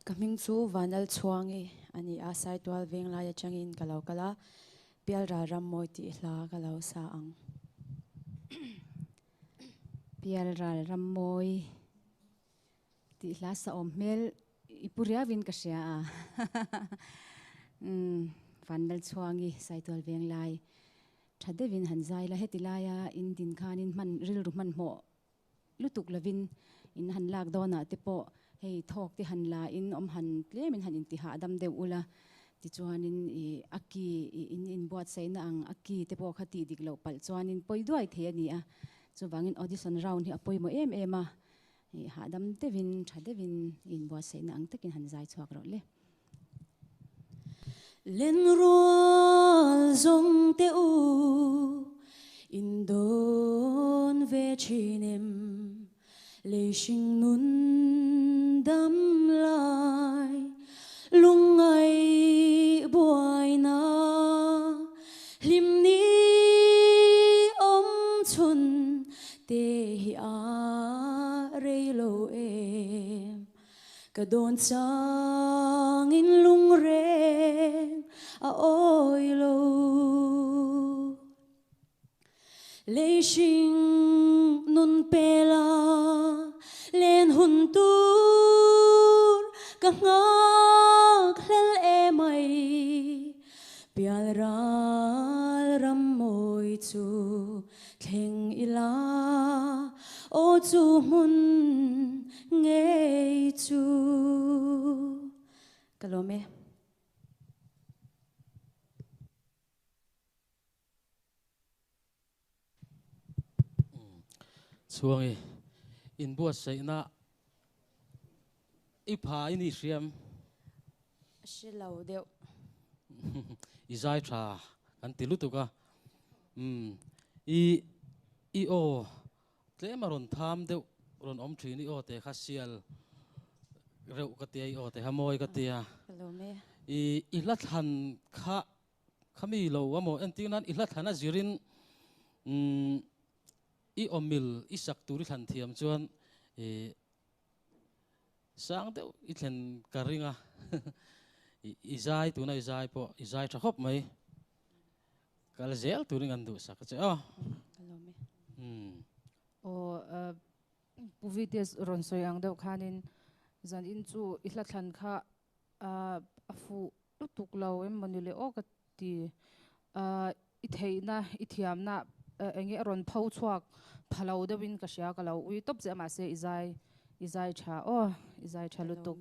Kaming chu vanal chuangi ani asai twal veng la ya changin kalau kala pial ra ram moi ti hla kalau sa ang pial ral ramoi ti hla sa omhmel ipuria vin kasia a vanal chuangi sai twal veng lai thade vin hanzai la hetilaya in din khanin man ril ru man mo lutuk lavin in han lak dona te po hei thok te han la in om han tlemin han in ti ha dam deuh ula ti chuanin i aki in buat sei na ang aki te po khati dik lo pal chuanin poiduai the ani a chuwangin audition round hi apoi mo em em a hi ha dam te vin thade vin in buat sei na ang takin han zai chuak ro le len rual zong te u in don ve chinem le shing nun dam lai lungai buai na lim ni om chun te hi a rei lo em ka don chang in lung reng a oi lo le shing nun pela len hun tur ka ngak hlel e mai pial ral ram moi chu thleng ila o chu mun ngei chu kalome chuangi in buat sei na ipa ini siam shilo deu izai tha kan tilu tuka i o tle maron tham deuh ron om thini o te khasial reu ka te o te hamoi ka tia kalome i la than kha khami lo amo entinan i la thana zirin i omil i sak turi than thiam chuan sang deuh i thlen karinga izai tuna izai po izai tha khop mai kal zel turing an du sak che kalome o puvites ron soyang deuh khanin zan in chu i hla thlan kha afu lutuk lo em manile o ka ti i theina i thiamna enge ron phau chuak phalo dewin ka sia ka lo ui top je ma se izai tha o izai tha lutuk